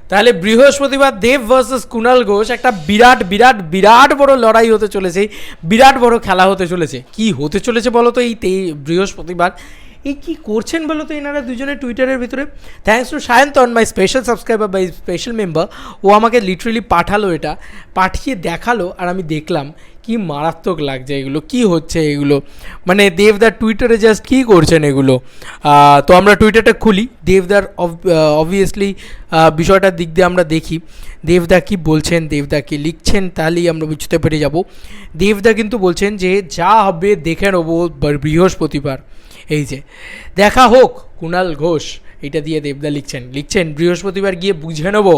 তাহলে বৃহস্পতিবার দেব ভার্সেস কুণাল ঘোষ একটা বিরাট বিরাট বিরাট বড় লড়াই হতে চলেছে, বিরাট বড় খেলা হতে চলেছে। কি হতে চলেছে বলো তো এই বৃহস্পতিবার? এই কী করছেন বলো তো এনারা দুজনে টুইটারের ভিতরে? Thanks to Sayantan, my special subscriber, by special member. ও আমাকে লিটারেলি পাঠালো, এটা পাঠিয়ে দেখালো, আর আমি দেখলাম কি মারাত্মক লাগছে এগুলো, কি হচ্ছে এগুলো, মানে দেবদার টুইটারে জাস্ট কী করছেন এগুলো। তো আমরা টুইটারটা খুলি, দেবদার অবভিয়াসলি বিষয়টার দিক দিয়ে আমরা দেখি দেবদা কি বলছেন, দেবদা কি লিখছেন, তাহলেই আমরা বুঝতে পেরে যাব। দেবদা কিন্তু বলছেন যে যা হবে দেখে নেবো বৃহস্পতিবার, এই যে দেখা হোক কুণাল ঘোষ, এটা দিয়ে দেবদা লিখছেন বৃহস্পতিবার গিয়ে বুঝে নেবো।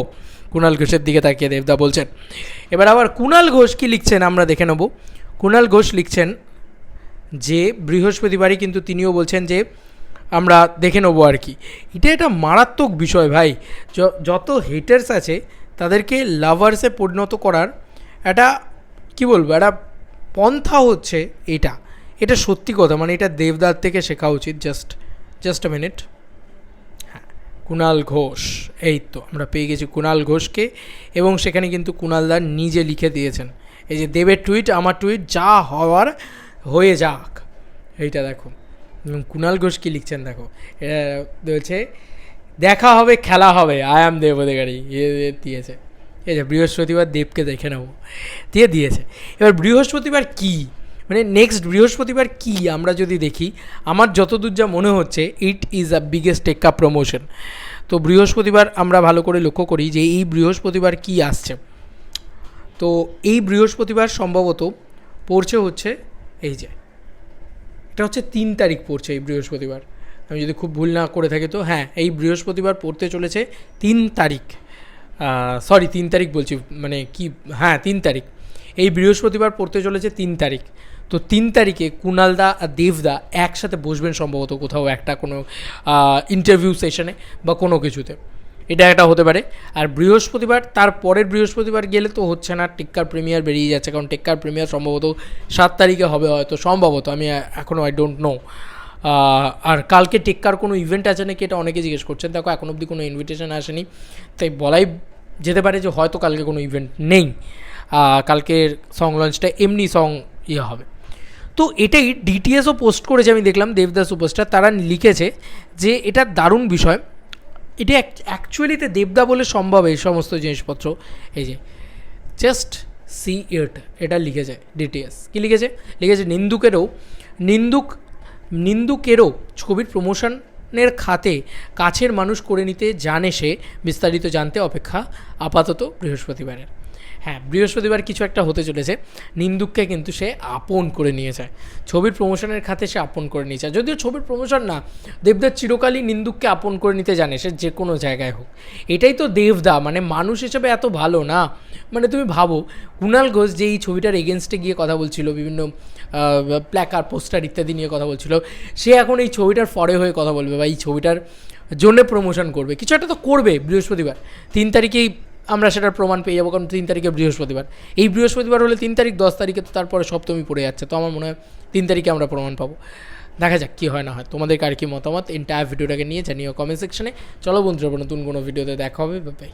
কুণাল ঘোষের দিকে তাকিয়ে দেবদা বলছেন। এবার আবার কুণাল ঘোষ কি লিখছেন আমরা দেখে নেব। কুণাল ঘোষ লিখছেন যে বৃহস্পতিবারই, কিন্তু তিনিও বলছেন যে আমরা দেখে নেবো আর কি। এটা একটা মারাত্মক বিষয় ভাই, যত হেটার্স আছে তাদেরকে লাভার্সে পরিণত করার একটা কী বলবো একটা পন্থা হচ্ছে এটা সত্যি কথা, মানে এটা দেবদার থেকে শেখা উচিত। Just a minute. হ্যাঁ, কুণাল ঘোষ, এই তো আমরা পেয়ে গেছি কুণাল ঘোষকে, এবং সেখানে কিন্তু কুণালদা নিজে লিখে দিয়েছেন এই যে দেবের টুইট, আমার টুইট, যা হওয়ার হয়ে যাক। এইটা দেখো কুণাল ঘোষ কী লিখছেন দেখো, এটা বলছে দেখা হবে খেলা হবে, আই অ্যাম দেব অধিকারী, দিয়েছে। এই যে বৃহস্পতিবার দেবকে দেখে নেবো দিয়েছে। এবার বৃহস্পতিবার কী, মানে নেক্সট বৃহস্পতিবার কি আমরা যদি দেখি, আমার যতদূর যা মনে হচ্ছে ইট ইজ আ বিগেস্ট টেক্কা প্রমোশন। তো বৃহস্পতিবার আমরা ভালো করে লক্ষ্য করি যে এই বৃহস্পতিবার কি আসছে। তো এই বৃহস্পতিবার সম্ভবত পড়ছে হচ্ছে এই যে এটা হচ্ছে 3 তারিখ পড়ছে এই বৃহস্পতিবার, আমি যদি খুব ভুল না করে থাকি। তো হ্যাঁ, এই বৃহস্পতিবার পড়তে চলেছে 3 তারিখ, 3 তারিখ বলছি, মানে কি, হ্যাঁ 3 তারিখ। এই বৃহস্পতিবার পড়তে চলেছে 3 তারিখ। তো 3 তারিখে কুণালদা আর দেবদা একসাথে বসবেন সম্ভবত কোথাও একটা কোনো ইন্টারভিউ সেশনে বা কোনো কিছুতে, এটা একটা হতে পারে। আর বৃহস্পতিবার, তার পরের বৃহস্পতিবার গেলে তো হচ্ছে না, টেক্কার প্রিমিয়ার বেরিয়ে যাচ্ছে, কারণ টেক্কার প্রিমিয়ার সম্ভবত 7 তারিখে হবে হয়তো, সম্ভবত, আমি এখনও আই ডোন্ট নো। আর কালকে টেক্কার কোনো ইভেন্ট আছে নাকি এটা অনেকে জিজ্ঞেস করছেন, দেখো এখন অবধি কোনো ইনভিটেশন আসেনি, তাই বলাই যেতে পারে যে হয়তো কালকে কোনো ইভেন্ট নেই, কালকের সং লঞ্চটা এমনি সং হবে। তো এটাই ডিটিএসও পোস্ট করেছে, আমি দেখলাম দেবদাস সুপারস্টার, তারা লিখেছে যে এটা দারুণ বিষয়, এটা অ্যাকচুয়ালিতে দেবদা বলে সম্ভব এই সমস্ত জিনিসপত্র। এই যে জাস্ট সি ইট, এটা লিখেছে ডিটিএস। কী লিখেছে? নিন্দুকেরও ছবির প্রমোশনের খাতে কাছের মানুষ করে নিতে জানে সে, বিস্তারিত জানতে অপেক্ষা আপাতত বৃহস্পতিবারের। হ্যাঁ, বৃহস্পতিবার কিছু একটা হতে চলেছে, নিন্দুককে কিন্তু সে আপন করে নিয়ে যায়, ছবির প্রমোশনের খাতে সে আপন করে নিয়ে যায়। যদিও ছবির প্রমোশন না, দেবদার চিরকালই নিন্দুককে আপন করে নিতে জানে, সে যে কোনো জায়গায় হোক। এটাই তো দেবদা, মানে মানুষ হিসেবে এত ভালো না, মানে তুমি ভাবো কুণাল ঘোষ যে এই ছবিটার এগেনস্টে গিয়ে কথা বলছিল, বিভিন্ন প্ল্যাকার পোস্টার ইত্যাদি নিয়ে কথা বলছিল, সে এখন এই ছবিটার ফরে হয়ে কথা বলবে বা এই ছবিটার জন্যে প্রমোশন করবে, কিছু একটা তো করবে বৃহস্পতিবার 3 তারিখেই আমরা সেটার প্রমাণ পেয়ে যাবো, কারণ 3 তারিখে বৃহস্পতিবার, এই বৃহস্পতিবার হলে 3 তারিখ, 10 তারিখে তো তারপরে সপ্তমী পড়ে যাচ্ছে, তো আমার মনে হয় 3 তারিখে আমরা প্রমাণ পাবো। দেখা যাক কী হয় না হয়। তোমাদের আর কি মতামত এন্টায়ার ভিডিওটাকে নিয়ে জানিও কমেন্ট সেকশনে। চলো বন্ধুরা, নতুন কোনো ভিডিওতে দেখা হবে, বাই।